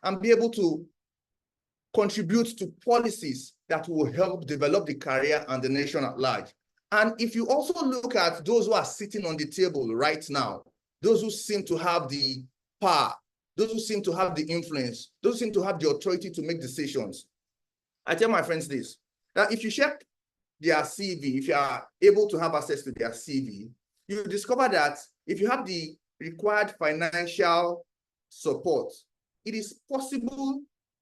and be able to contribute to policies that will help develop the career and the nation at large. And if you also look at those who are sitting on the table right now, those who seem to have the power, those who seem to have the influence, those who seem to have the authority to make decisions, I tell my friends this, that if you check their CV, if you are able to have access to their CV, you discover that if you have the required financial support, it is possible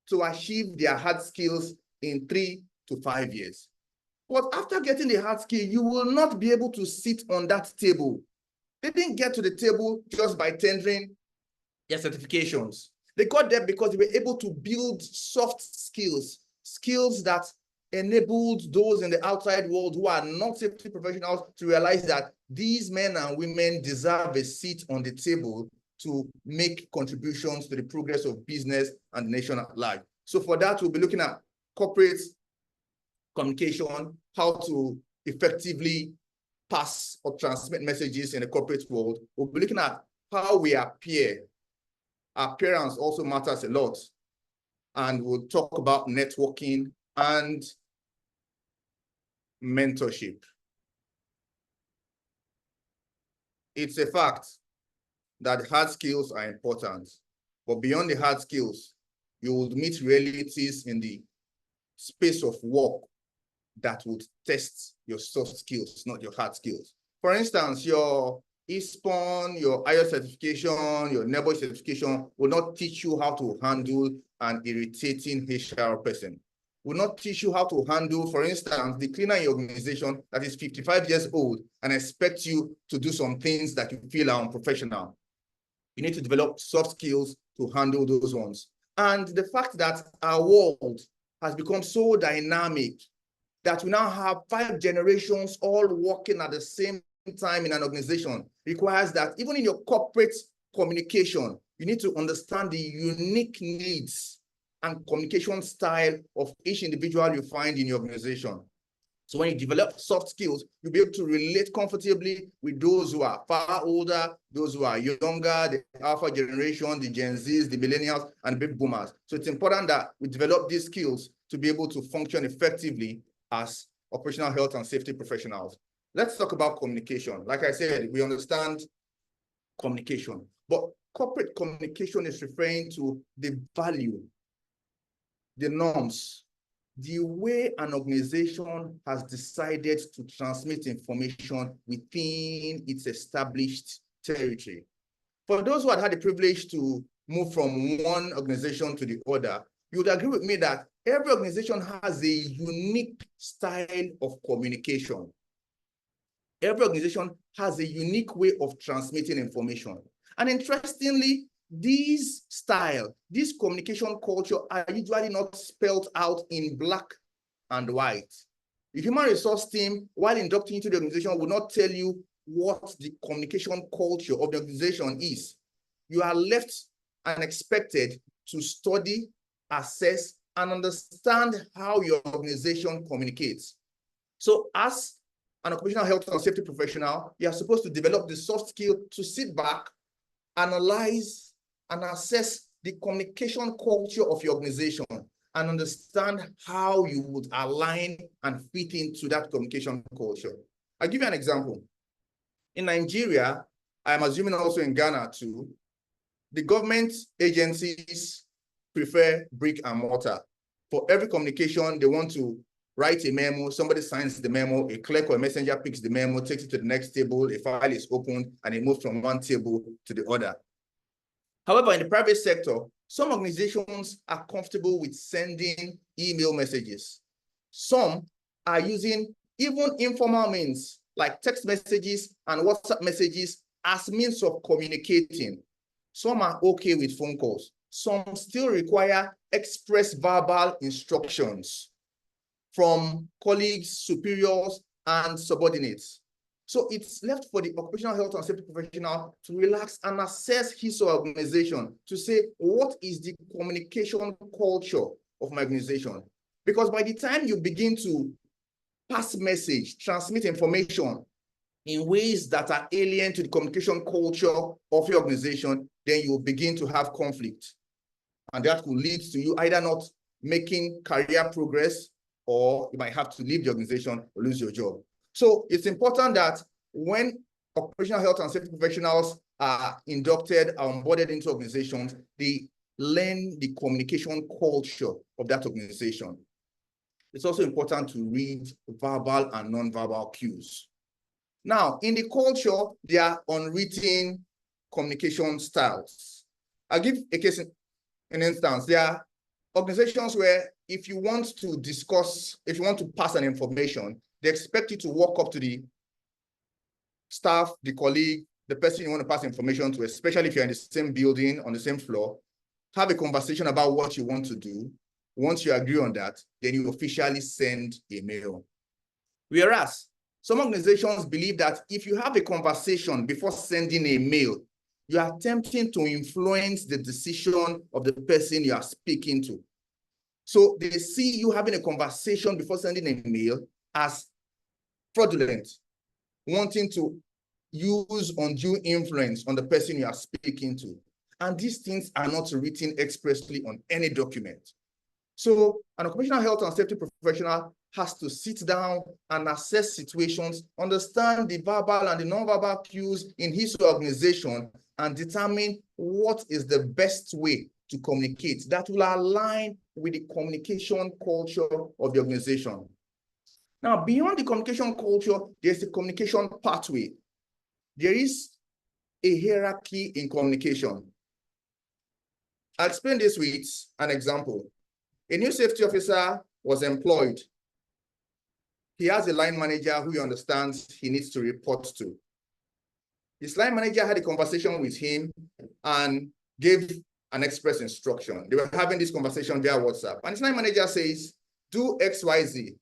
to achieve their hard skills in 3 to 5 years. But after getting the hard skill, you will not be able to sit on that table. They didn't get to the table just by tendering their certifications. They got there because they were able to build soft skills, skills that enabled those in the outside world who are not safety professionals to realize that these men and women deserve a seat on the table to make contributions to the progress of business and the nation at large. So for that, we'll be looking at corporate communication, how to effectively pass or transmit messages in the corporate world. We'll be looking at how we appear. Appearance also matters a lot. And we'll talk about networking and mentorship. It's a fact that hard skills are important, but beyond the hard skills, you will meet realities in the space of work that would test your soft skills, not your hard skills. For instance, your ISPON, your IOSH certification, your NEBO certification will not teach you how to handle an irritating HR person. Will not teach you how to handle, for instance, the cleaner in your organization that is 55 years old and expect you to do some things that you feel are unprofessional. You need to develop soft skills to handle those ones. And the fact that our world has become so dynamic that we now have 5 generations all working at the same time in an organization requires that even in your corporate communication, you need to understand the unique needs and communication style of each individual you find in your organization. So when you develop soft skills, you'll be able to relate comfortably with those who are far older, those who are younger, the alpha generation, the Gen Zs, the millennials, and baby boomers. So it's important that we develop these skills to be able to function effectively as operational health and safety professionals. Let's talk about communication. Like I said, we understand communication, but corporate communication is referring to the value, the norms, the way an organization has decided to transmit information within its established territory. For those who had the privilege to move from one organization to the other, you would agree with me that every organization has a unique style of communication. Every organization has a unique way of transmitting information. And interestingly, these style, this communication culture are usually not spelled out in black and white. The human resource team, while inducting into the organization, will not tell you what the communication culture of the organization is. You are left and expected to study, assess, and understand how your organization communicates. So as an occupational health and safety professional, you are supposed to develop the soft skill to sit back, analyze, and assess the communication culture of your organization and understand how you would align and fit into that communication culture. I'll give you an example. In Nigeria, I'm assuming also in Ghana too, the government agencies prefer brick and mortar. For every communication, they want to write a memo, somebody signs the memo, a clerk or a messenger picks the memo, takes it to the next table, a file is opened, and it moves from one table to the other. However, in the private sector, some organizations are comfortable with sending email messages. Some are using even informal means like text messages and WhatsApp messages as means of communicating. Some are okay with phone calls. Some still require express verbal instructions from colleagues, superiors, and subordinates. So it's left for the occupational health and safety professional to relax and assess his or her organization to say, what is the communication culture of my organization? Because by the time you begin to pass message, transmit information in ways that are alien to the communication culture of your organization, then you will begin to have conflict. And that could lead to you either not making career progress, or you might have to leave the organization or lose your job. So it's important that when occupational health and safety professionals are inducted, are onboarded into organizations, they learn the communication culture of that organization. It's also important to read verbal and non-verbal cues. Now, in the culture, there are unwritten communication styles. I'll give a case, an instance. There are organizations where if you want to discuss, if you want to pass an information, they expect you to walk up to the staff, the colleague, the person you want to pass information to, especially if you're in the same building, on the same floor, have a conversation about what you want to do. Once you agree on that, then you officially send a mail. Whereas some organizations believe that if you have a conversation before sending a mail, you are attempting to influence the decision of the person you are speaking to. So they see you having a conversation before sending a mail as fraudulent, wanting to use undue influence on the person you are speaking to. And these things are not written expressly on any document. So an occupational health and safety professional has to sit down and assess situations, understand the verbal and the non-verbal cues in his organization, and determine what is the best way to communicate that will align with the communication culture of the organization. Now, beyond the communication culture, there's the communication pathway. There is a hierarchy in communication. I'll explain this with an example. A new safety officer was employed. He has a line manager who he understands he needs to report to. His line manager had a conversation with him and gave an express instruction. They were having this conversation via WhatsApp. And his line manager says, do X, Y, Z.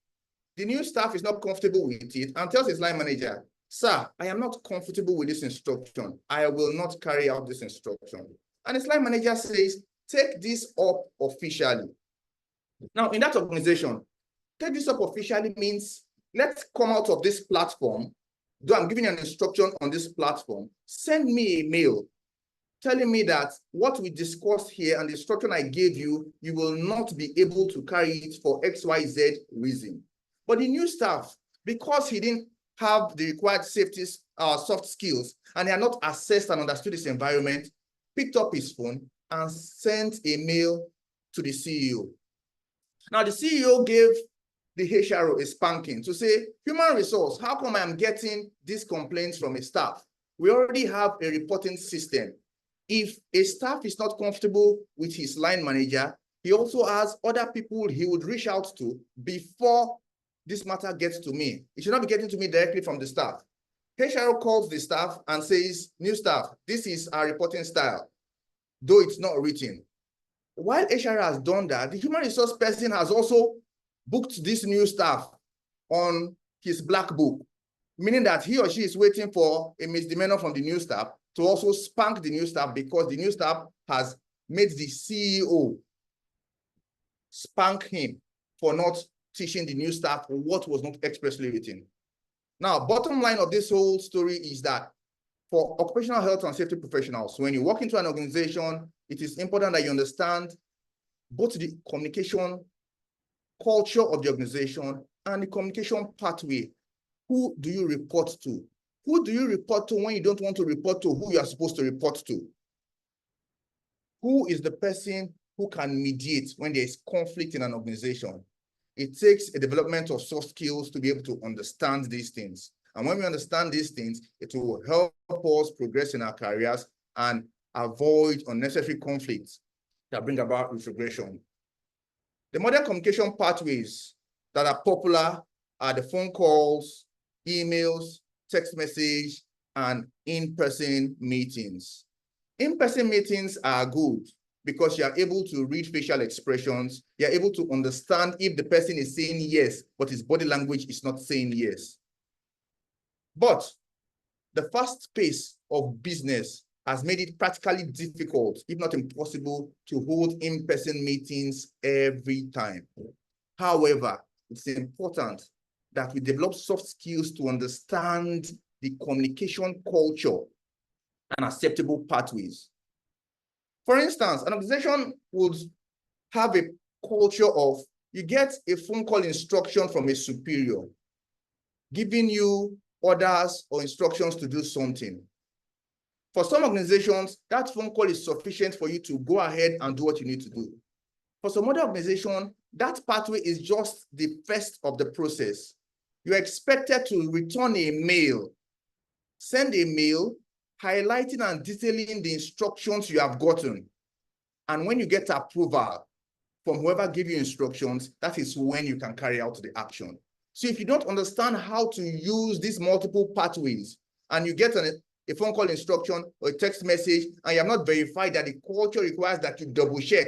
The new staff is not comfortable with it and tells his line manager, sir, I am not comfortable with this instruction. I will not carry out this instruction. And his line manager says, take this up officially. Now, in that organization, take this up officially means let's come out of this platform. Though I'm giving you an instruction on this platform, send me a mail telling me that what we discussed here and the instruction I gave you, you will not be able to carry it for XYZ reason. But the new staff, because he didn't have the required safety soft skills and he had not assessed and understood this environment, picked up his phone and sent a mail to the CEO. Now, the CEO gave the HRO a spanking to say, human resource, how come I'm getting these complaints from a staff? We already have a reporting system. If a staff is not comfortable with his line manager, he also has other people he would reach out to before this matter gets to me. It should not be getting to me directly from the staff. HRO calls the staff and says, new staff, this is our reporting style, though it's not written. While HR has done that, the human resource person has also booked this new staff on his black book, meaning that he or she is waiting for a misdemeanor from the new staff to also spank the new staff because the new staff has made the CEO spank him for not teaching the new staff what was not expressly written. Now, bottom line of this whole story is that for occupational health and safety professionals, when you walk into an organization, it is important that you understand both the communication culture of the organization and the communication pathway. Who do you report to? Who do you report to when you don't want to report to who you are supposed to report to? Who is the person who can mediate when there is conflict in an organization? It takes a development of soft skills to be able to understand these things. And when we understand these things, it will help us progress in our careers and avoid unnecessary conflicts that bring about retrogression. The modern communication pathways that are popular are the phone calls, emails, text message, and in-person meetings. In-person meetings are good because you are able to read facial expressions. You are able to understand if the person is saying yes, but his body language is not saying yes. But the fast pace of business has made it practically difficult, if not impossible, to hold in-person meetings every time. However, it's important that we develop soft skills to understand the communication culture and acceptable pathways. For instance, an organization would have a culture of, you get a phone call instruction from a superior, giving you orders or instructions to do something. For some organizations, that phone call is sufficient for you to go ahead and do what you need to do. For some other organization, that pathway is just the first of the process. You're expected to return a mail, send a mail, highlighting and detailing the instructions you have gotten. And when you get approval from whoever gave you instructions, that is when you can carry out the action. So if you don't understand how to use these multiple pathways, and you get a phone call instruction or a text message, and you have not verified that the culture requires that you double check,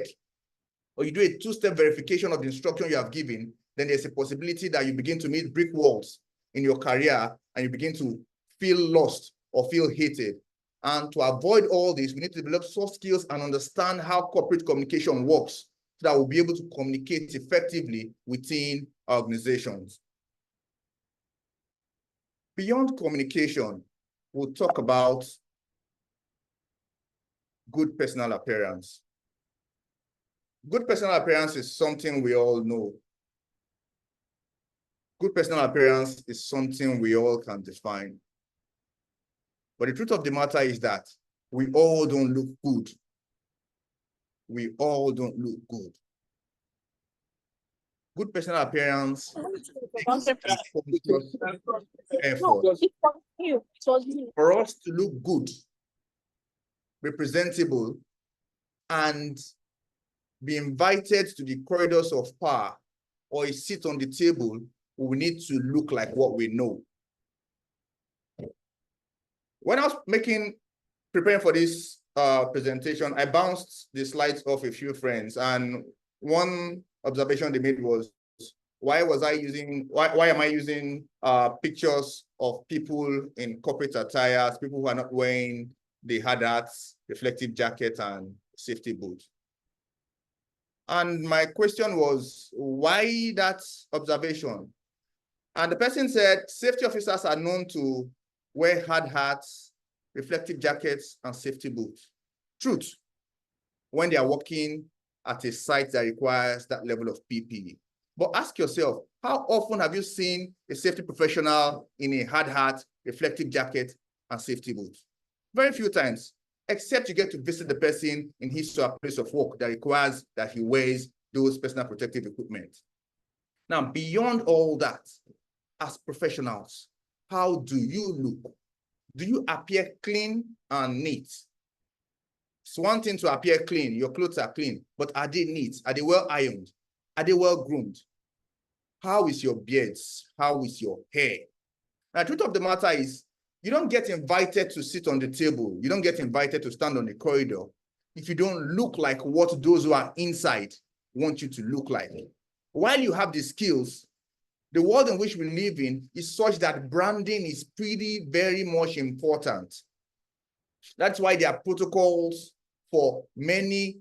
or you do a two-step verification of the instruction you have given, then there's a possibility that you begin to meet brick walls in your career and you begin to feel lost or feel hated. And to avoid all this, we need to develop soft skills and understand how corporate communication works so that we'll be able to communicate effectively within organizations. Beyond communication, we'll talk about good personal appearance. Good personal appearance is something we all know. Good personal appearance is something we all can define. But the truth of the matter is that we all don't look good. We all don't look good. Good personal appearance takes a conscious effort. For us to look good, be presentable, and be invited to the corridors of power or a seat on the table, we need to look like what we know. When I was preparing for this presentation, I bounced the slides off a few friends, and one observation they made was, why am I using pictures of people in corporate attires, people who are not wearing the hard hats, reflective jacket, and safety boots? And my question was, why that observation? And the person said, safety officers are known to wear hard hats, reflective jackets, and safety boots. Truth, when they are working at a site that requires that level of PPE. But ask yourself, how often have you seen a safety professional in a hard hat, reflective jacket, and safety boots? Very few times, except you get to visit the person in his or her place of work that requires that he wears those personal protective equipment. Now, beyond all that, as professionals, how do you look? Do you appear clean and neat? It's one thing to appear clean, your clothes are clean, but are they neat? Are they well ironed? Are they well groomed? How is your beards? How is your hair? Now, the truth of the matter is, you don't get invited to sit on the table. You don't get invited to stand on the corridor if you don't look like what those who are inside want you to look like. While you have the skills, the world in which we live in is such that branding is very much important. That's why there are protocols for many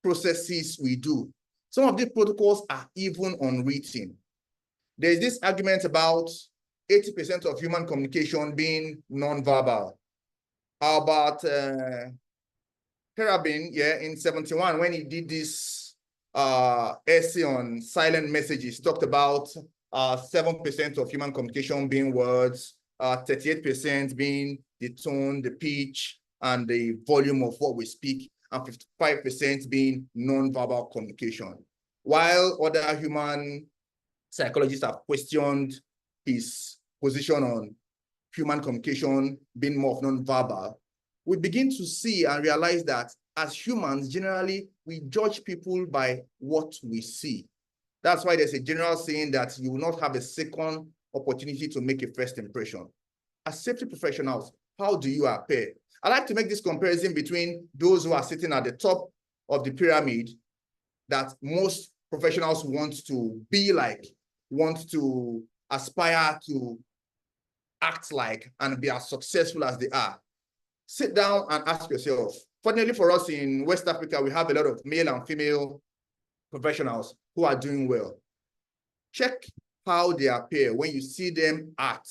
processes we do. Some of these protocols are even unwritten. There's this argument about 80% of human communication being nonverbal. How about Terabin, in 71, when he did this essay on silent messages, talked about 7% of human communication being words, 38% being the tone, the pitch, and the volume of what we speak, and 55% being nonverbal communication. While other human psychologists have questioned his position on human communication being more of nonverbal, we begin to see and realize that as humans, generally, we judge people by what we see. That's why there's a general saying that you will not have a second opportunity to make a first impression. As safety professionals, how do you appear? I like to make this comparison between those who are sitting at the top of the pyramid that most professionals want to be like, want to aspire to act like, and be as successful as they are. Sit down and ask yourself. Fortunately for us in West Africa, we have a lot of male and female professionals who are doing well. Check how they appear when you see them at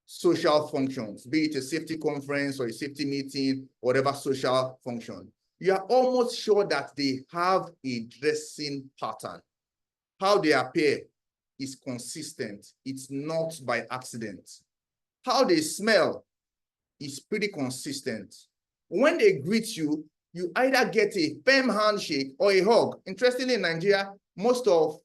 social functions, be it a safety conference or a safety meeting, whatever social function. you are almost sure that they have a dressing pattern. How they appear is consistent. It's not by accident. How they smell is pretty consistent. When they greet you, you either get a firm handshake or a hug. Interestingly, in Nigeria, most of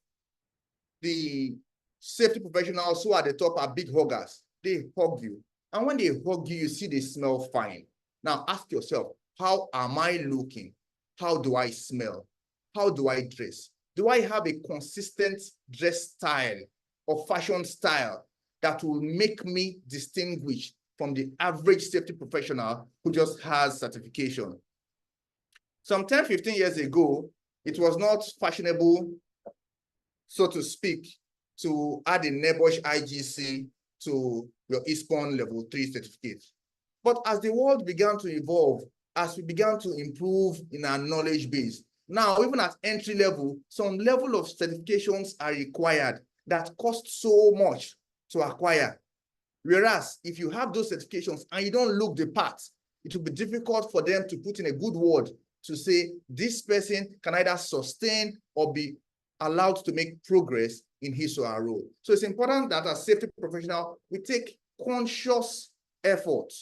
the safety professionals who are at the top are big huggers. They hug you. And when they hug you, you see they smell fine. Now ask yourself, how am I looking? How do I smell? How do I dress? Do I have a consistent dress style or fashion style that will make me distinguished from the average safety professional who just has certification? Some 10, 15 years ago, it was not fashionable, so to speak, to add a NEBOSH IGC to your ISPON level 3 certificate. But as the world began to evolve, as we began to improve in our knowledge base, now even at entry level, some level of certifications are required that cost so much to acquire. Whereas if you have those certifications and you don't look the part, it will be difficult for them to put in a good word to say this person can either sustain or be allowed to make progress in his or her role. So it's important that as safety professional, we take conscious effort.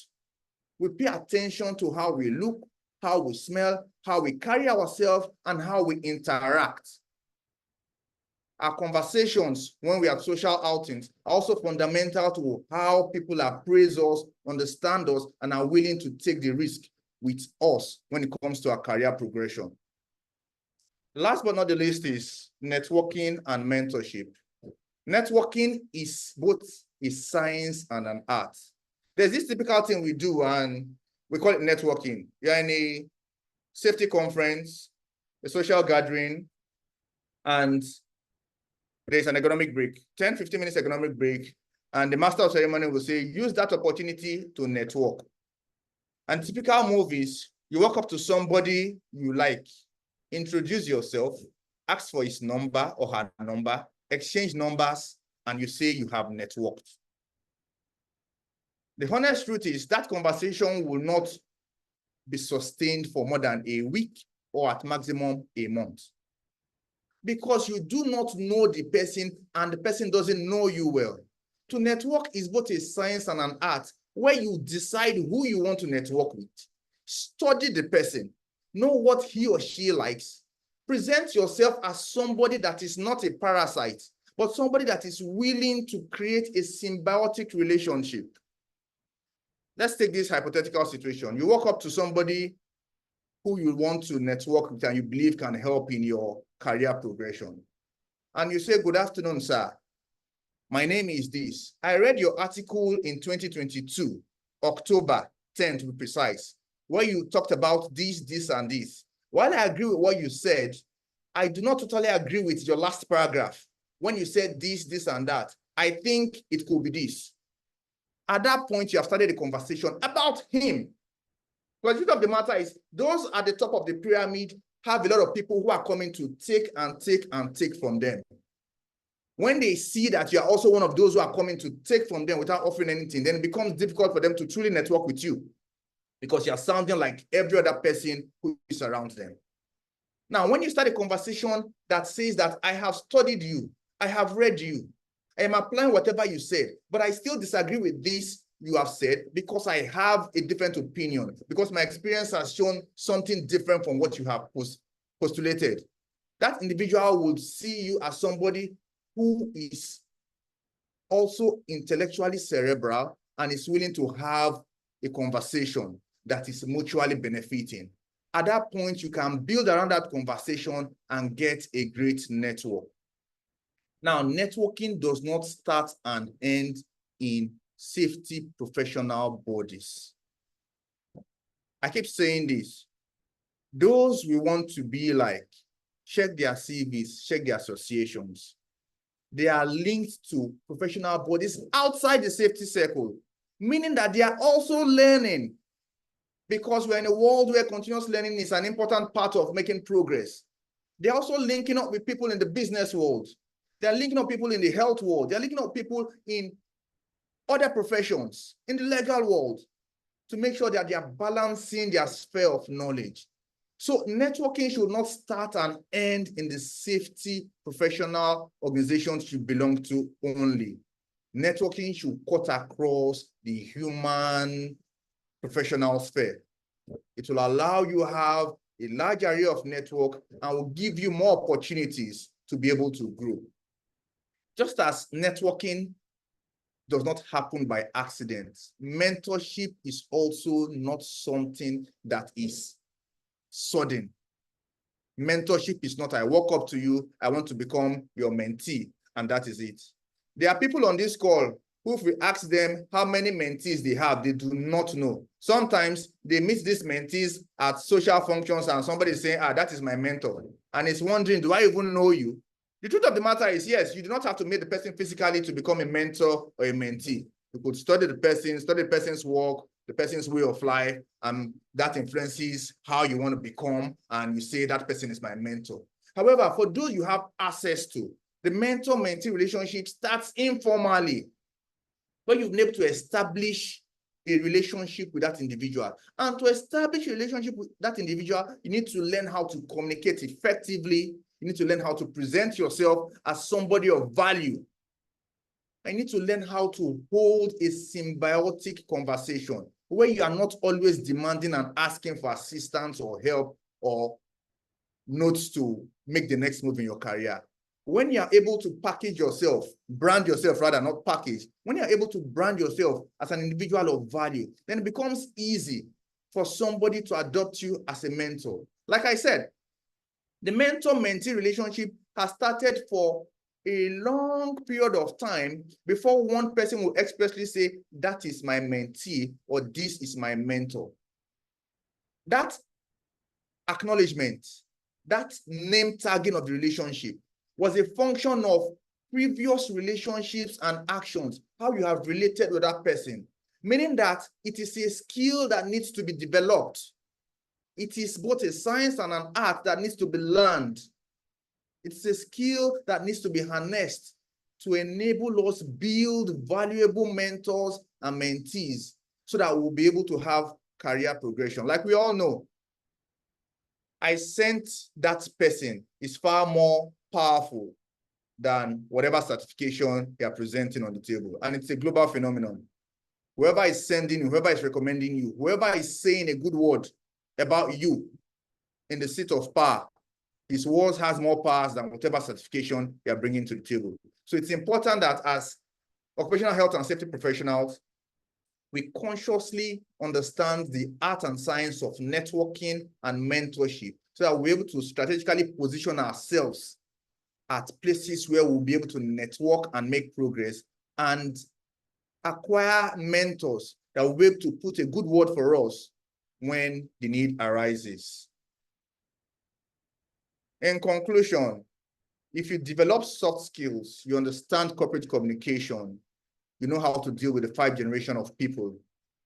We pay attention to how we look, how we smell, how we carry ourselves, and how we interact. Our conversations when we have social outings are also fundamental to how people appraise us, understand us, and are willing to take the risk with us when it comes to our career progression. Last but not the least is networking and mentorship. Networking is both a science and an art. There's this typical thing we do, and we call it networking. You're in a safety conference, a social gathering, and there's an economic break, 10, 15 minutes economic break, and the master of ceremony will say, use that opportunity to network. And typical movies, you walk up to somebody you like, introduce yourself, ask for his number or her number, exchange numbers, and you say you have networked. The honest truth is that conversation will not be sustained for more than a week or at maximum a month, because you do not know the person and the person doesn't know you well. To network is both a science and an art, where you decide who you want to network with. Study the person, know what he or she likes. Present yourself as somebody that is not a parasite, but somebody that is willing to create a symbiotic relationship. Let's take this hypothetical situation. You walk up to somebody who you want to network with and you believe can help in your career progression. And you say, good afternoon, sir. My name is this. I read your article in 2022, October 10th to be precise, where you talked about this, and this. While I agree with what you said, I do not totally agree with your last paragraph. When you said this, and that, I think it could be this. At that point, you have started a conversation about him. But the truth of the matter is, those at the top of the pyramid have a lot of people who are coming to take and take and take from them. When they see that you are also one of those who are coming to take from them without offering anything, then it becomes difficult for them to truly network with you, because you are sounding like every other person who is around them. Now, when you start a conversation that says that I have studied you, I have read you, I am applying whatever you said, but I still disagree with this you have said because I have a different opinion, because my experience has shown something different from what you have postulated. That individual would see you as somebody who is also intellectually cerebral and is willing to have a conversation that is mutually benefiting. At that point, you can build around that conversation and get a great network. Now, networking does not start and end in safety professional bodies. I keep saying this. Those we want to be like, check their CVs, check their associations. They are linked to professional bodies outside the safety circle, meaning that they are also learning, because we're in a world where continuous learning is an important part of making progress. They're also linking up with people in the business world. They're linking up people in the health world. They're linking up people in other professions, in the legal world, to make sure that they are balancing their sphere of knowledge. So networking should not start and end in the safety professional organizations you belong to only. Networking should cut across the human professional sphere. It will allow you to have a large area of network and will give you more opportunities to be able to grow. Just as networking does not happen by accident, mentorship is also not something that is sudden. Mentorship is not, I walk up to you, I want to become your mentee, and that is it. There are people on this call who, if we ask them how many mentees they have, they do not know. Sometimes they meet these mentees at social functions and somebody is saying, that is my mentor. And it's wondering, do I even know you? The truth of the matter is, yes, you do not have to meet the person physically to become a mentor or a mentee. You could study the person's work, the person's way of life, and that influences how you want to become, and you say that person is my mentor. However, for those you have access to, the mentor-mentee relationship starts informally, where you've been able to establish a relationship with that individual. And to establish a relationship with that individual, you need to learn how to communicate effectively. You need to learn how to present yourself as somebody of value. I need to learn how to hold a symbiotic conversation where you are not always demanding and asking for assistance or help or notes to make the next move in your career. When you are able to package yourself, brand yourself rather, not package, when you're able to brand yourself as an individual of value, then it becomes easy for somebody to adopt you as a mentor. Like I said, the mentor-mentee relationship has started for a long period of time before one person will expressly say, that is my mentee or this is my mentor. That acknowledgement, that name tagging of the relationship was a function of previous relationships and actions, how you have related with that person, meaning that it is a skill that needs to be developed. It is both a science and an art that needs to be learned. It's a skill that needs to be harnessed to enable us build valuable mentors and mentees so that we'll be able to have career progression. Like we all know, I sent that person is far more powerful than whatever certification they are presenting on the table. And it's a global phenomenon. Whoever is sending you, whoever is recommending you, whoever is saying a good word about you in the seat of power, his words has more powers than whatever certification they are bringing to the table. So it's important that as occupational health and safety professionals, we consciously understand the art and science of networking and mentorship so that we're able to strategically position ourselves at places where we'll be able to network and make progress and acquire mentors that will be able to put a good word for us when the need arises. In conclusion, if you develop soft skills, you understand corporate communication, you know how to deal with the 5 generations of people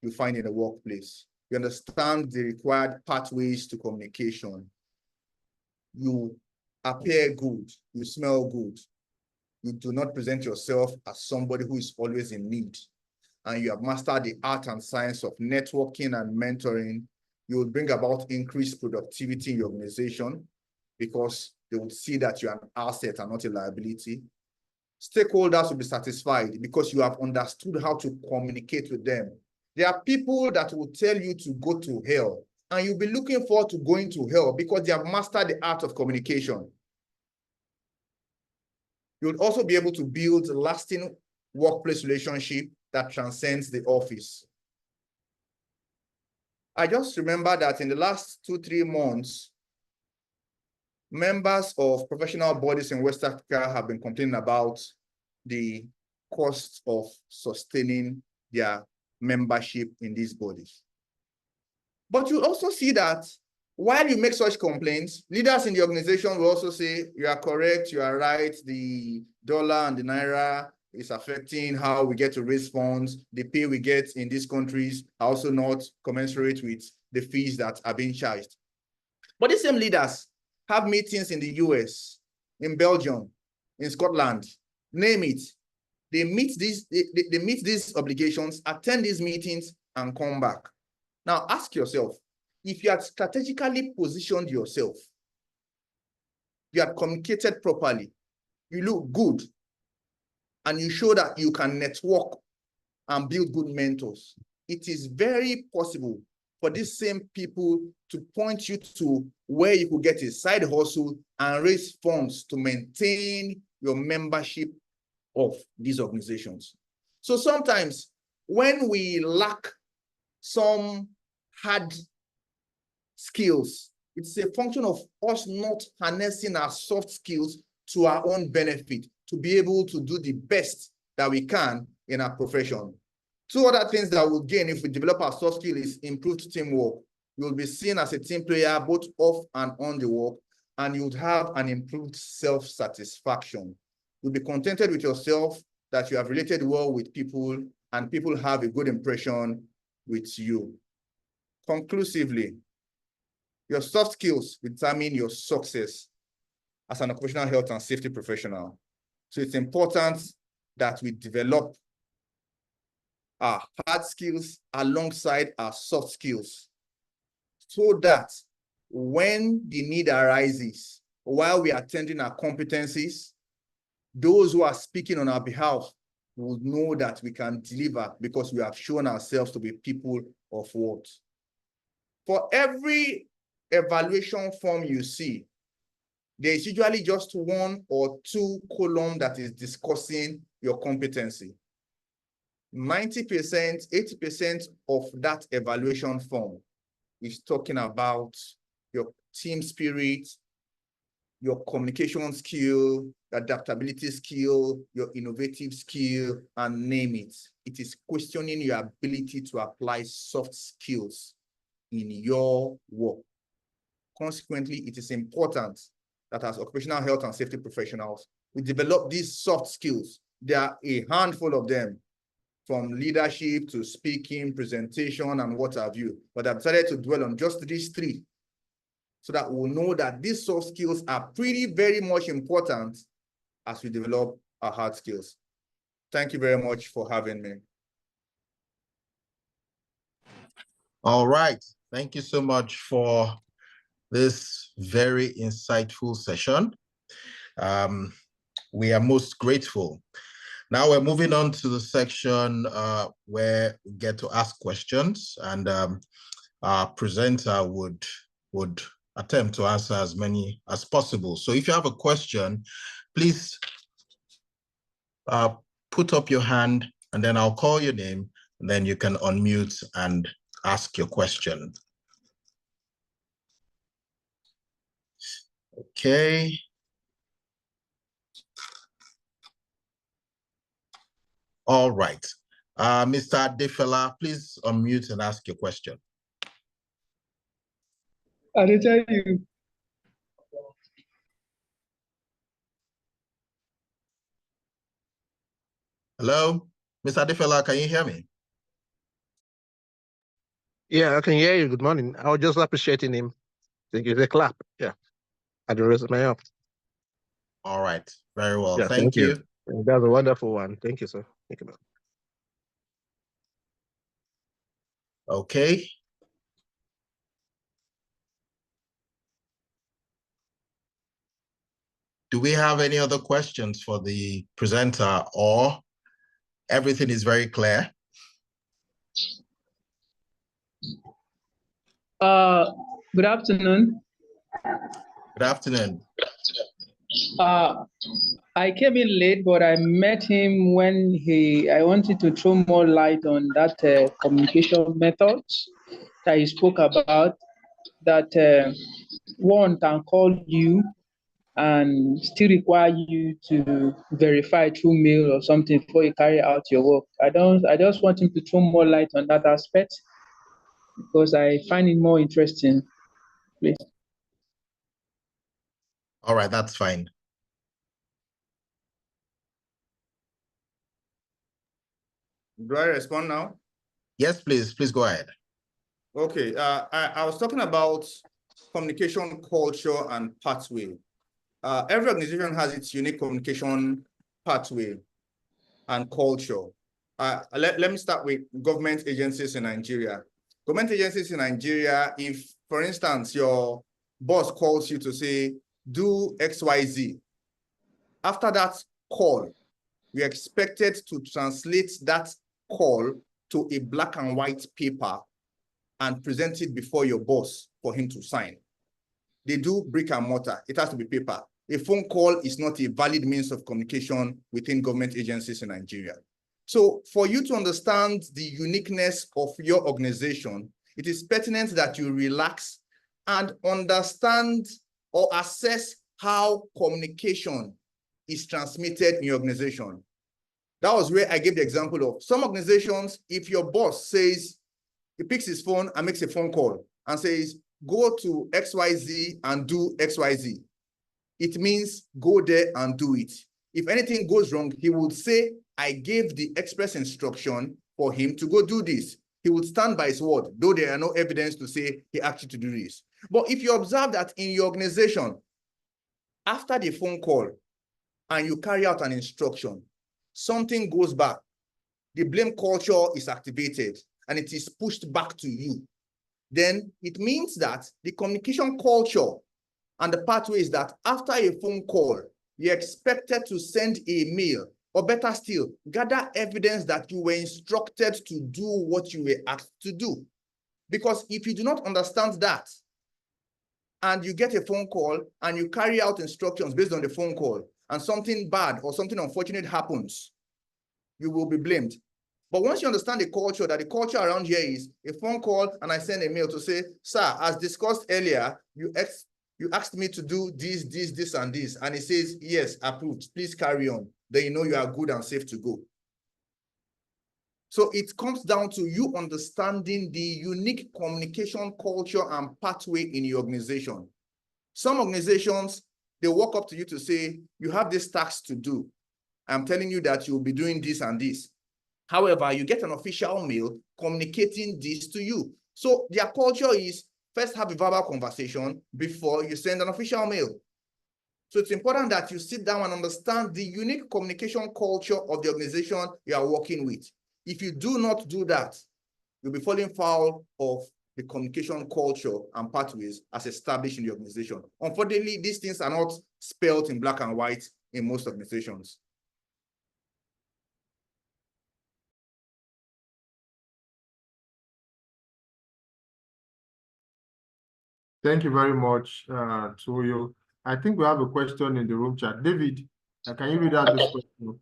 you find in the workplace. You understand the required pathways to communication. You appear good, you smell good. You do not present yourself as somebody who is always in need. And you have mastered the art and science of networking and mentoring. You will bring about increased productivity in your organization because they will see that you are an asset and not a liability. Stakeholders will be satisfied because you have understood how to communicate with them. There are people that will tell you to go to hell, and you'll be looking forward to going to hell because they have mastered the art of communication. You'll also be able to build a lasting workplace relationship that transcends the office. I just remember that in the last 2-3 months, members of professional bodies in West Africa have been complaining about the cost of sustaining their membership in these bodies. But you also see that while you make such complaints, leaders in the organization will also say, you are correct, you are right, the dollar and the naira is affecting how we get to raise funds. The pay we get in these countries are also not commensurate with the fees that are being charged. But these same leaders have meetings in the US, in Belgium, in Scotland, name it. They meet these obligations, attend these meetings, and come back. Now ask yourself, if you had strategically positioned yourself, you had communicated properly, you look good, and you show that you can network and build good mentors, it is very possible for these same people to point you to where you could get a side hustle and raise funds to maintain your membership of these organizations. So sometimes when we lack some hard skills, it's a function of us not harnessing our soft skills to our own benefit, to be able to do the best that we can in our profession. Two other things that we'll gain if we develop our soft skill is improved teamwork. You'll be seen as a team player, both off and on the work, and you'd have an improved self-satisfaction. You'll be contented with yourself, that you have related well with people, and people have a good impression with you. Conclusively, your soft skills determine your success as an occupational health and safety professional. So it's important that we develop our hard skills alongside our soft skills, so that when the need arises, while we are attending our competencies, those who are speaking on our behalf will know that we can deliver because we have shown ourselves to be people of worth. For every evaluation form you see, there is usually just 1 or 2 columns that is discussing your competency. 90%, 80% of that evaluation form is talking about your team spirit, your communication skill, adaptability skill, your innovative skill, and name it. It is questioning your ability to apply soft skills in your work. Consequently, it is important that as occupational health and safety professionals, we develop these soft skills. There are a handful of them, from leadership to speaking, presentation, and what have you. But I've decided to dwell on just these 3 so that we'll know that these soft skills are very much important as we develop our hard skills. Thank you very much for having me. All right. Thank you so much for this very insightful session. We are most grateful. Now we're moving on to the section where we get to ask questions, and our presenter would attempt to answer as many as possible. So if you have a question, please put up your hand, and then I'll call your name, and then you can unmute and ask your question. Okay. All right. Mr. Adefela, please unmute and ask your question. I did tell you. Hello, Mr. Adefela, can you hear me? Yeah, I can hear you. Good morning. I was just appreciating him. Thank you. The clap. Yeah. I don't raise my up. All right. Very well. Yeah, thank you. That's a wonderful one. Thank you, sir. Thank you. Okay. Do we have any other questions for the presenter, or everything is very clear? Good afternoon. Good afternoon. I came in late, but I met him when I wanted to throw more light on that communication methods that he spoke about, that one can call you and still require you to verify through mail or something before you carry out your work. I just want him to throw more light on that aspect because I find it more interesting. Please. All right, that's fine. Do I respond now? Yes, please. Please go ahead. Okay. I was talking about communication culture and pathway. Every organization has its unique communication pathway and culture. Let me start with government agencies in Nigeria. Government agencies in Nigeria, if, for instance, your boss calls you to say, do XYZ, after that call, we are expected to translate that call to a black and white paper and present it before your boss for him to sign. They do brick and mortar. It has to be paper. A phone call is not a valid means of communication within government agencies in Nigeria. So for you to understand the uniqueness of your organization, it is pertinent that you relax and understand or assess how communication is transmitted in your organization. That was where I gave the example of some organizations, if your boss says, he picks his phone and makes a phone call and says, go to XYZ and do XYZ. It means go there and do it. If anything goes wrong, he would say, I gave the express instruction for him to go do this. He would stand by his word, though there are no evidence to say he asked you to do this. But if you observe that in your organization, after the phone call and you carry out an instruction, something goes back, the blame culture is activated and it is pushed back to you, then it means that the communication culture and the pathway is that after a phone call, you're expected to send a mail, or better still, gather evidence that you were instructed to do what you were asked to do. Because if you do not understand that, and you get a phone call and you carry out instructions based on the phone call, and something bad or something unfortunate happens, you will be blamed. But once you understand the culture, that the culture around here is a phone call and I send a mail to say, sir, as discussed earlier, you asked me to do this, and this. And it says, yes, approved, please carry on. Then you know you are good and safe to go. So it comes down to you understanding the unique communication culture and pathway in your organization. Some organizations, they walk up to you to say, you have this task to do. I'm telling you that you'll be doing this and this. However, you get an official mail communicating this to you. So their culture is first have a verbal conversation before you send an official mail. So it's important that you sit down and understand the unique communication culture of the organization you are working with. If you do not do that, you'll be falling foul of the communication culture and pathways as established in the organization. Unfortunately, these things are not spelled in black and white in most organizations. Thank you very much, Tuyo. I think we have a question in the room chat. David, can you read out this question?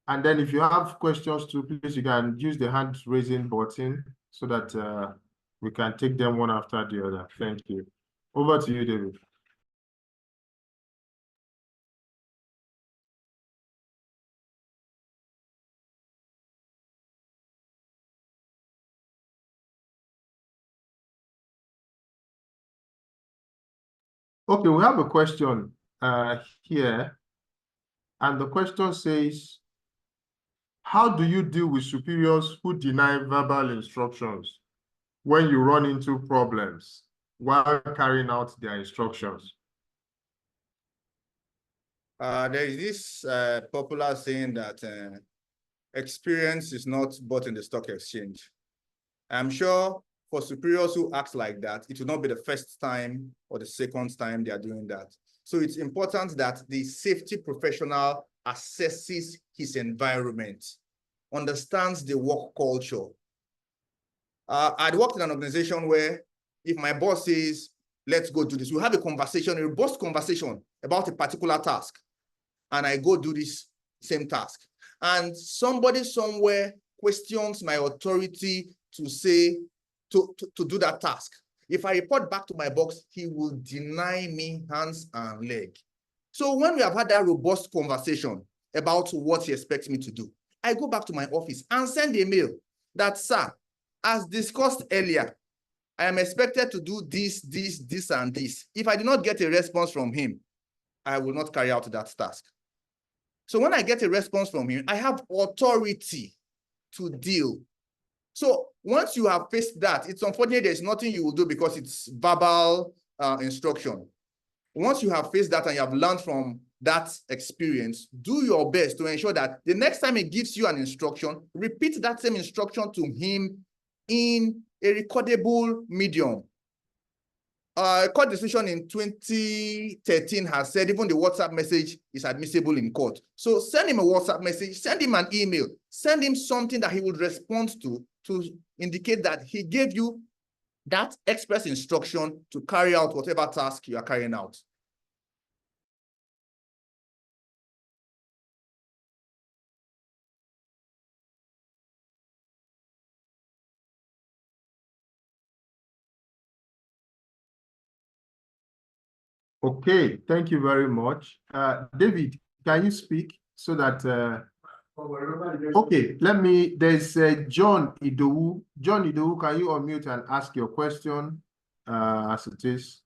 And then if you have questions too, please, you can use the hand raising button so that we can take them one after the other. Thank you. Over to you, David. Okay, we have a question here. And the question says, how do you deal with superiors who deny verbal instructions when you run into problems while carrying out their instructions? There is this popular saying that experience is not bought in the stock exchange. I'm sure for superiors who act like that, it will not be the first time or the second time they are doing that. So it's important that the safety professional assesses his environment, understands the work culture. I'd worked in an organization where if my boss says, let's go do this, we'll have a conversation, a robust conversation about a particular task. And I go do this same task. And somebody somewhere questions my authority to say, to do that task. If I report back to my boss, he will deny me hands and leg. So when we have had that robust conversation about what he expects me to do, I go back to my office and send a mail that, sir, as discussed earlier, I am expected to do this, and this. If I do not get a response from him, I will not carry out that task. So when I get a response from him, I have authority to deal. So once you have faced that, it's unfortunate there's nothing you will do because it's verbal instruction. Once you have faced that and you have learned from that experience, do your best to ensure that the next time he gives you an instruction, repeat that same instruction to him in a recordable medium. A court decision in 2013 has said even the WhatsApp message is admissible in court. So send him a WhatsApp message, send him an email, send him something that he would respond to indicate that he gave you that express instruction to carry out whatever task you are carrying out. Okay, thank you very much. David, can you speak so that, okay, there's John Idowu. John Idowu, can you unmute and ask your question as it is?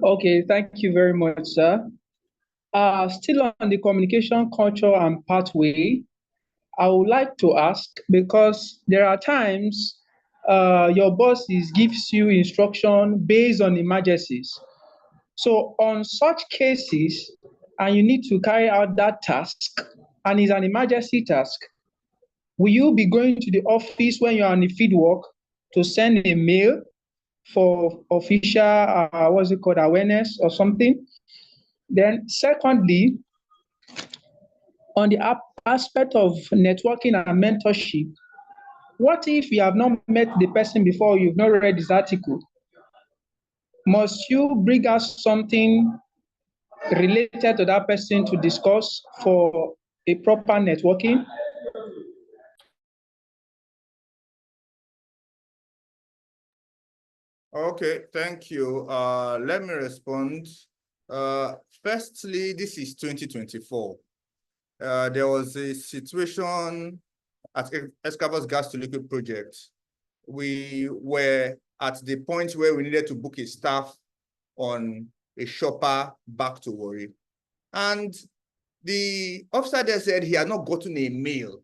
Okay, thank you very much, sir. Still on the communication culture and pathway, I would like to ask, because there are times your boss gives you instruction based on emergencies. So on such cases, and you need to carry out that task, and it's an emergency task, will you be going to the office when you're on the field work to send a mail for official, what's it called, awareness or something? Then secondly, on the aspect of networking and mentorship, what if you have not met the person before, you've not read this article? Must you bring us something related to that person to discuss for a proper networking? Okay, thank you. Let me respond. Firstly, this is 2024. There was a situation at Escavos Gas to Liquid project. We were at the point where we needed to book a staff on a shopper back to Warri. And the officer there said he had not gotten a mail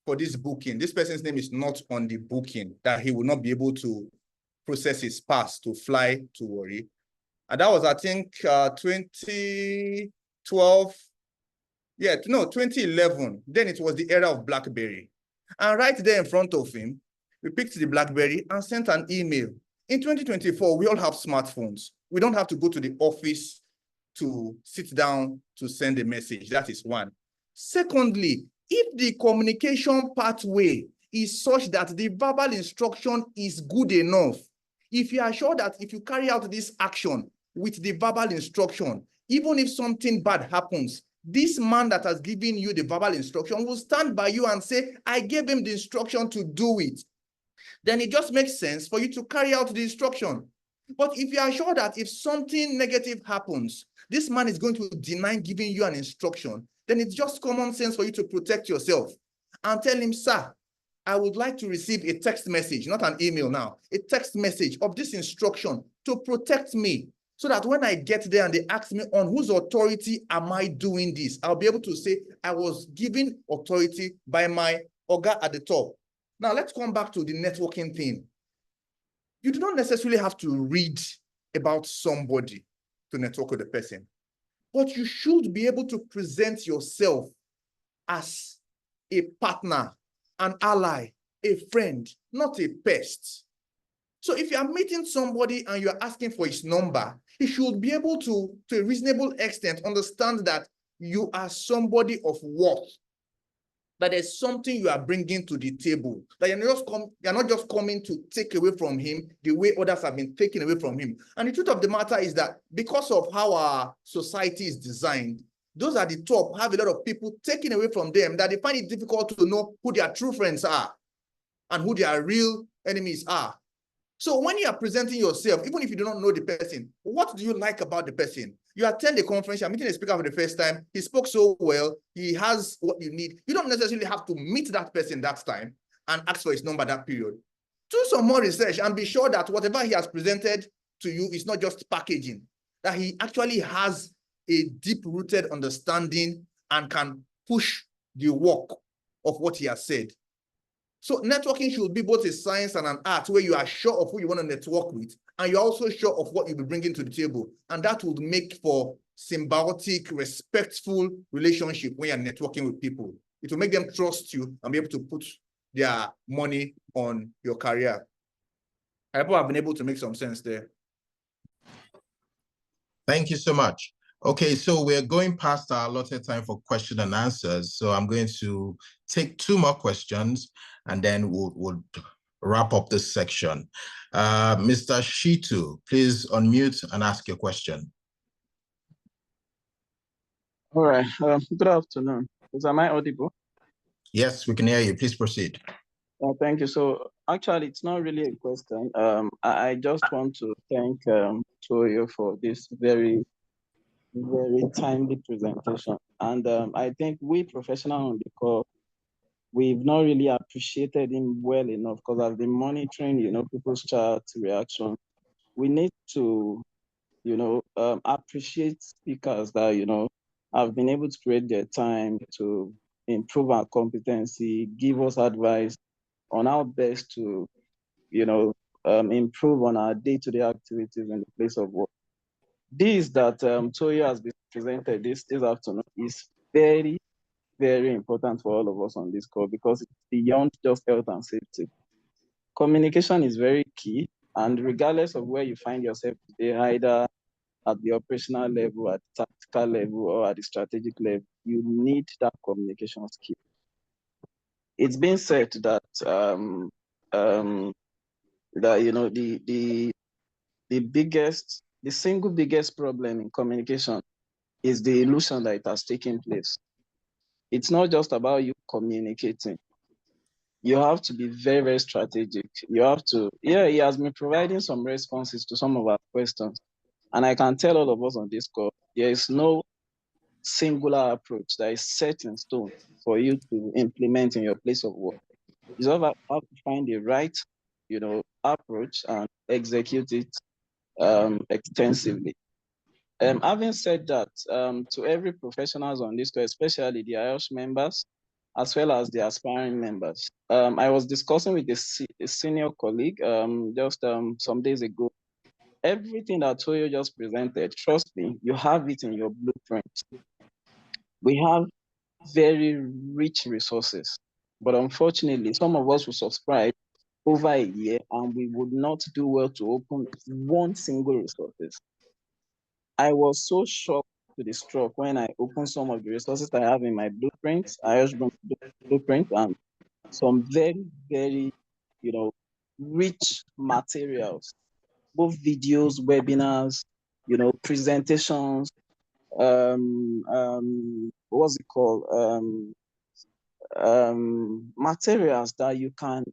for this booking. This person's name is not on the booking, that he will not be able to process his pass to fly to Warri. And that was, I think, 2012. Yeah, no, 2011. Then it was the era of BlackBerry. And right there in front of him, we picked the BlackBerry and sent an email. In 2024, we all have smartphones. We don't have to go to the office to sit down to send a message. That is one. Secondly, if the communication pathway is such that the verbal instruction is good enough, if you are sure that if you carry out this action with the verbal instruction, even if something bad happens, this man that has given you the verbal instruction will stand by you and say, I gave him the instruction to do it. Then it just makes sense for you to carry out the instruction. But if you are sure that if something negative happens, this man is going to deny giving you an instruction, then it's just common sense for you to protect yourself and tell him, sir, I would like to receive a text message, not an email now, a text message of this instruction to protect me, so that when I get there and they ask me on whose authority am I doing this, I'll be able to say I was given authority by my Oga at the top. Now let's come back to the networking thing. You do not necessarily have to read about somebody to network with the person, but you should be able to present yourself as a partner, an ally, a friend, not a pest. So if you are meeting somebody and you're asking for his number, he should be able to a reasonable extent, understand that you are somebody of worth, that there's something you are bringing to the table, that you're not just coming to take away from him the way others have been taken away from him. And the truth of the matter is that because of how our society is designed, those at the top have a lot of people taken away from them, that they find it difficult to know who their true friends are and who their real enemies are. So when you are presenting yourself, even if you do not know the person, what do you like about the person? You attend a conference, you're meeting a speaker for the first time, he spoke so well, he has what you need. You don't necessarily have to meet that person that time and ask for his number that period. Do some more research and be sure that whatever he has presented to you is not just packaging, that he actually has a deep-rooted understanding and can push the work of what he has said. So networking should be both a science and an art, where you are sure of who you want to network with, and you're also sure of what you'll be bringing to the table. And that will make for symbiotic, respectful relationship when you're networking with people. It will make them trust you and be able to put their money on your career. I hope I've been able to make some sense there. Thank you so much. Okay, so we're going past our allotted time for question and answers. So I'm going to take 2 more questions and then we'll wrap up this section. Mr. Shitu, please unmute and ask your question. All right. Good afternoon. Am I audible? Yes, we can hear you. Please proceed. Thank you. So actually, it's not really a question. I just want to thank Toyo for this very, very timely presentation. And I think we professionals on the call, we've not really appreciated him well enough because I've been monitoring, people's chat reaction. We need to, appreciate speakers that, have been able to create their time to improve our competency, give us advice on how best to, improve on our day-to-day activities in the place of work. This that Toyo has been presented this afternoon is very, very important for all of us on this call because it's beyond just health and safety. Communication is very key, and regardless of where you find yourself today, either at the operational level, at the tactical level, or at the strategic level, you need that communication skill. It's been said that the single biggest problem in communication is the illusion that it has taken place. It's not just about you communicating. You have to be very, very strategic. You have to, he has been providing some responses to some of our questions. And I can tell all of us on this call, there is no singular approach that is set in stone for you to implement in your place of work. You have to find the right, approach and execute it extensively. Having said that, to every professionals on this call, especially the IOSH members, as well as the aspiring members, I was discussing with a senior colleague just some days ago. Everything that Toyo just presented, trust me, you have it in your blueprint. We have very rich resources, but unfortunately, some of us will subscribe over a year and we would not do well to open one single resources. I was so shocked to the stroke when I opened some of the resources I have in my blueprint, IOSH blueprint, and some very, very, rich materials, both videos, webinars, presentations, what's it called? Materials that you can,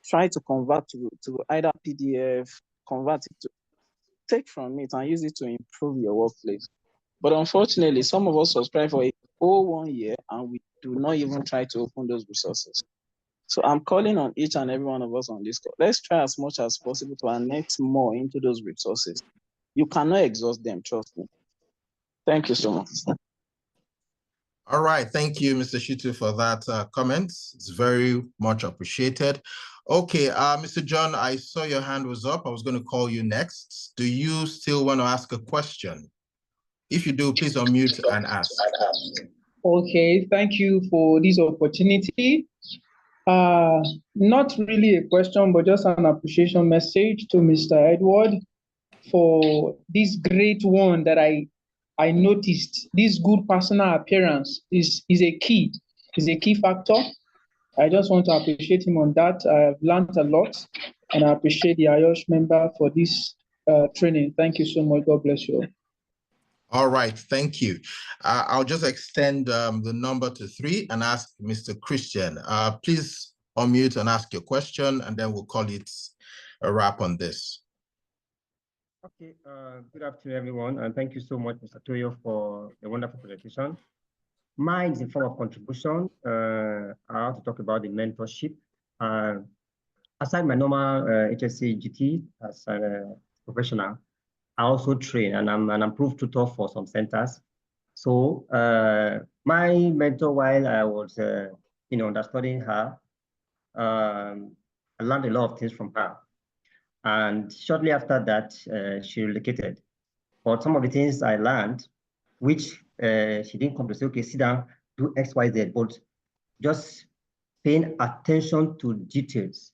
try to convert to either PDF, convert it to, take from it and use it to improve your workplace. But unfortunately, some of us subscribe for a whole 1 year and we do not even try to open those resources. So I'm calling on each and every one of us on this call. Let's try as much as possible to annex more into those resources. You cannot exhaust them, trust me. Thank you so much. All right, thank you, Mr. Shitu, for that comment. It's very much appreciated. Okay, Mr. John, I saw your hand was up. I was going to call you next. Do you still want to ask a question? If you do, please unmute and ask. Okay, thank you for this opportunity. Not really a question, but just an appreciation message to Mr. Edward for this great one that I noticed. This good personal appearance is a key factor. I just want to appreciate him on that. I've learned a lot, and I appreciate the IOSH member for this training. Thank you so much. God bless you. All right, thank you. I'll just extend the number to 3 and ask Mr. Christian. Please unmute and ask your question, and then we'll call it a wrap on this. Okay, good afternoon, everyone, and thank you so much, Mr. Toyo, for a wonderful presentation. Mine is a form of contribution. I have to talk about the mentorship. Aside my normal HSC GT as a professional, I also train, and I'm an approved tutor for some centers. So my mentor, while I was, studying her, I learned a lot of things from her. And shortly after that, she relocated. But some of the things I learned, which she didn't come to say, okay, sit down, do X, Y, Z, but just paying attention to details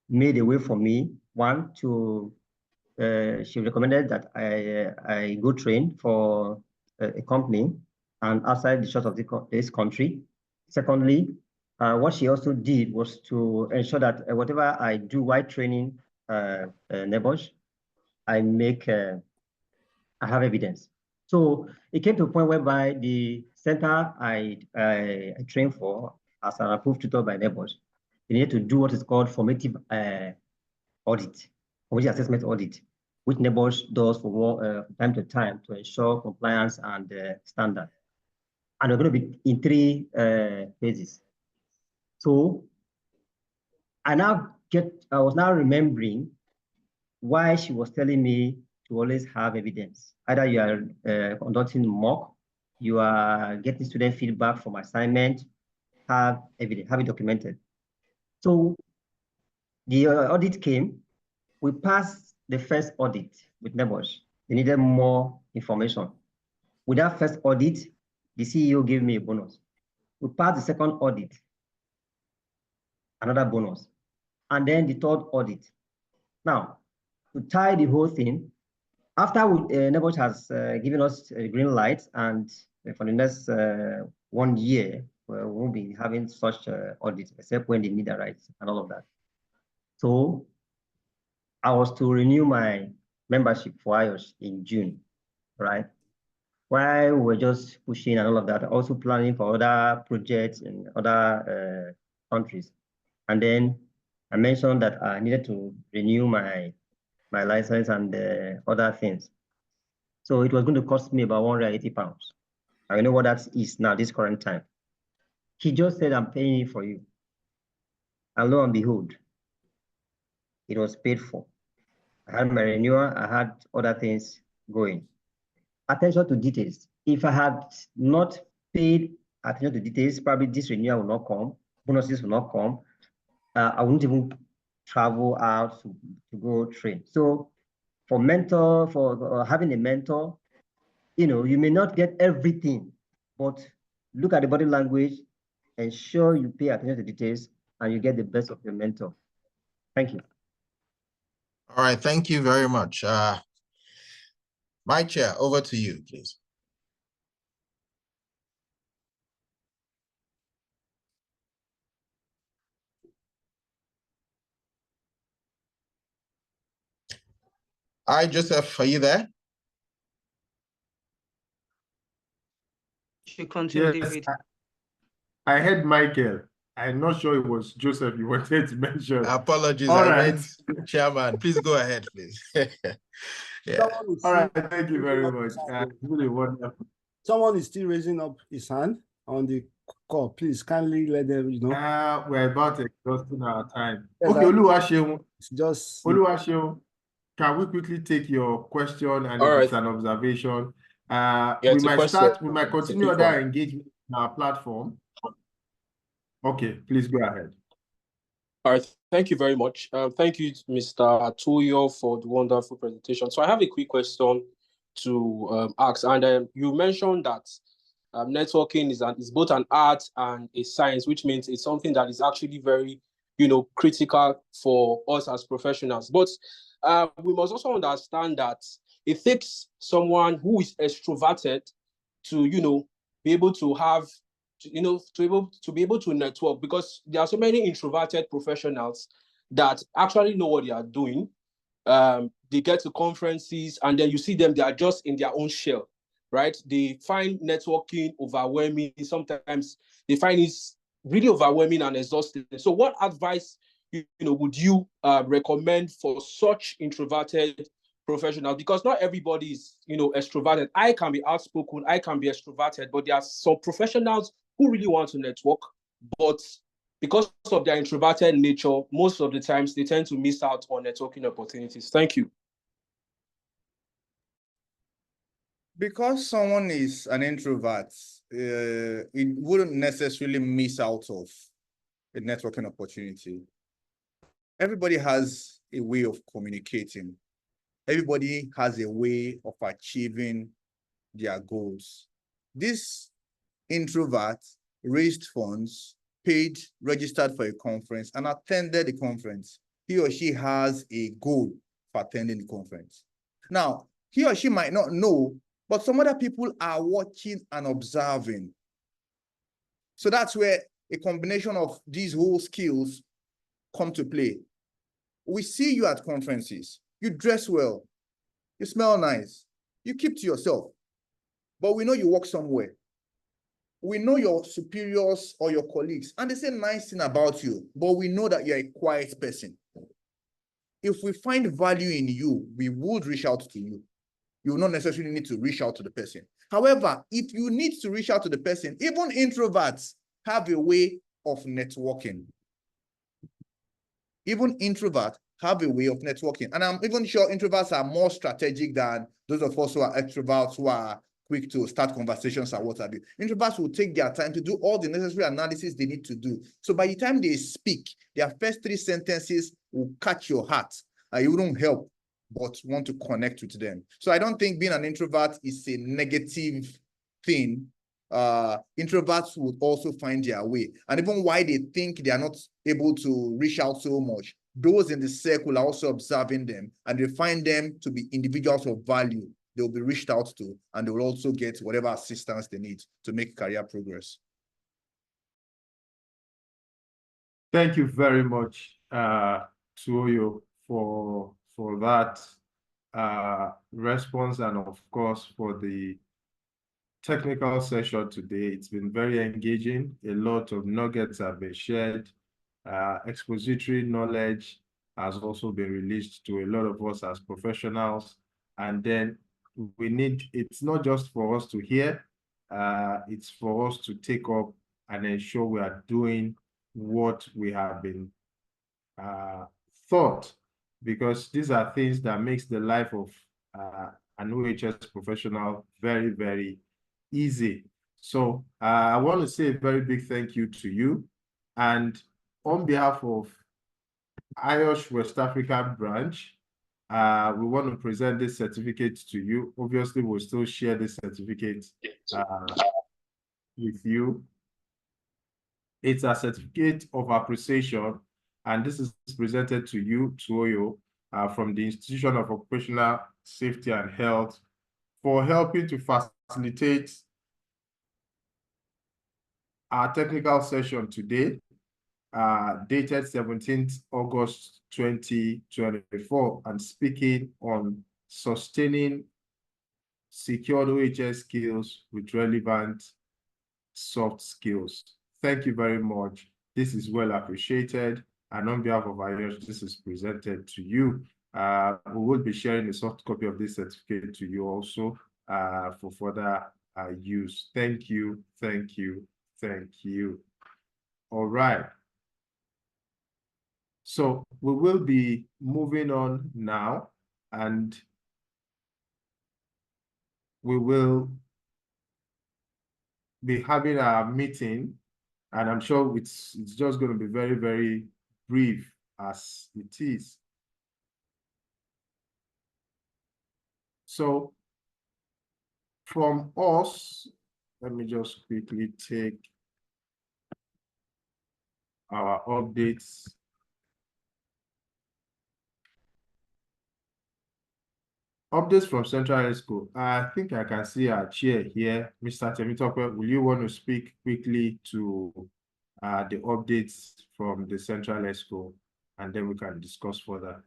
made a way for me. One, she recommended that I go train for a company and outside the shores of this country. Secondly, what she also did was to ensure that whatever I do while training neighbors, I have evidence. So it came to a point whereby the center I trained for as an approved tutor by neighbors, they needed to do what is called formative audit, formative assessment audit, which neighbors does from time to time to ensure compliance and standard. And we're going to be in 3 phases. So I was now remembering why she was telling me to always have evidence. Either you are conducting mock, you are getting student feedback from assignment, have evidence, have it documented. So the audit came, we passed the first audit with neighbors. They needed more information. With that first audit, the CEO gave me a bonus. We passed the second audit, another bonus, and then the third audit. Now, to tie the whole thing, after neighbors has given us a green light, and for the next 1 year, we won't be having such audits, except when they need the rights and all of that. So I was to renew my membership for IOSH in June, right? While we were just pushing and all of that, also planning for other projects in other countries. And then I mentioned that I needed to renew my license and other things. So it was going to cost me about £180. I know what that is now, this current time. He just said, I'm paying it for you. And lo and behold, it was paid for. I had my renewal, I had other things going. Attention to details. If I had not paid attention to details, probably this renewal will not come, bonuses will not come. I wouldn't even travel out to go train. So for having a mentor, you may not get everything, but look at the body language, ensure you pay attention to details, and you get the best of your mentor. Thank you. All right, thank you very much. My chair, over to you, please. Hi, Joseph, are you there? You continue, Yes, David. I heard Michael. I'm not sure it was Joseph you wanted to mention. Apologies, All I right. meant Chairman. Please go ahead, please. Yeah. All right, thank you very much. Really wonderful. Someone is still raising up his hand on the call. Please kindly let them know. We're about exhausting our time. Yeah, Okay, Oluwaseun. It's just Oluwaseun, can we quickly take your question and All if right. it's an observation? Yeah, We might continue other engagement in our platform. Okay, please go ahead. All right, thank you very much. Thank you, Mr. Atoyo, for the wonderful presentation. So I have a quick question to ask. And you mentioned that networking is both an art and a science, which means it's something that is actually very, critical for us as professionals. But we must also understand that it takes someone who is extroverted to, be able to have to be able to network, because there are so many introverted professionals that actually know what they are doing. They get to conferences and then you see them, they are just in their own shell, right? They find networking overwhelming. Sometimes they find it really overwhelming and exhausting. So what advice would you recommend for such introverted professionals? Because not everybody is extroverted. I can be outspoken, I can be extroverted, but there are some professionals who really want to network, but because of their introverted nature, most of the times they tend to miss out on networking opportunities. Thank you. Because someone is an introvert, it wouldn't necessarily miss out of a networking opportunity. Everybody has a way of communicating. Everybody has a way of achieving their goals. This introvert raised funds paid, registered for a conference and attended the conference, he or she has a goal for attending the conference. Now, he or she might not know, but some other people are watching and observing. So that's where a combination of these whole skills come to play. We see you at conferences. You dress well. You smell nice. You keep to yourself. But we know you work somewhere. We know your superiors or your colleagues, and they say nice thing about you, but we know that you're a quiet person. If we find value in you, we would reach out to you. You will not necessarily need to reach out to the person. However, if you need to reach out to the person, even introverts have a way of networking. Even introverts have a way of networking. And I'm even sure introverts are more strategic than those of us who are extroverts, who are quick to start conversations and what have you. Introverts will take their time to do all the necessary analysis they need to do. So by the time they speak, their first 3 sentences will catch your heart. You wouldn't help but want to connect with them. So I don't think being an introvert is a negative thing. Introverts would also find their way. And even why they think they are not able to reach out so much, those in the circle are also observing them, and they find them to be individuals of value. They'll be reached out to, and they will also get whatever assistance they need to make career progress. Thank you very much, Tuoyo, for that response, and of course for the technical session today. It's been very engaging. A lot of nuggets have been shared. Expository knowledge has also been released to a lot of us as professionals. And then it's not just for us to hear, it's for us to take up and ensure we are doing what we have been thought, because these are things that makes the life of an OHS professional very, very easy. So I want to say a very big thank you to you. And on behalf of IOSH West Africa branch, we want to present this certificate to you. Obviously, we'll still share this certificate with you. It's a certificate of appreciation, and this is presented to you, Tuoyo, from the Institution of Occupational Safety and Health, for helping to facilitate our technical session today, dated 17th August 2024, and speaking on sustaining secured OHS skills with relevant soft skills. Thank you very much. This is well appreciated. And on behalf of IOSH, this is presented to you. We will be sharing a soft copy of this certificate to you also for further use. Thank you, thank you, thank you. All right. So we will be moving on now, and we will be having a meeting, and I'm sure it's just going to be very, very brief as it is. So from us, let me just quickly take our updates. Updates from Central High School. I think I can see our chair here. Mr. Temitope, will you want to speak quickly to the updates from the Central High School, and then we can discuss further.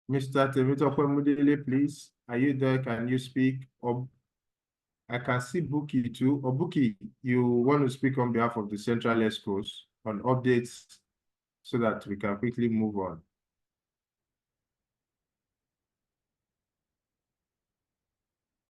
Mr. Temitope Mudele, please. Are you there? Can you speak? I can see Buki too. Or Buki, you want to speak on behalf of the Central High Schools on updates so that we can quickly move on.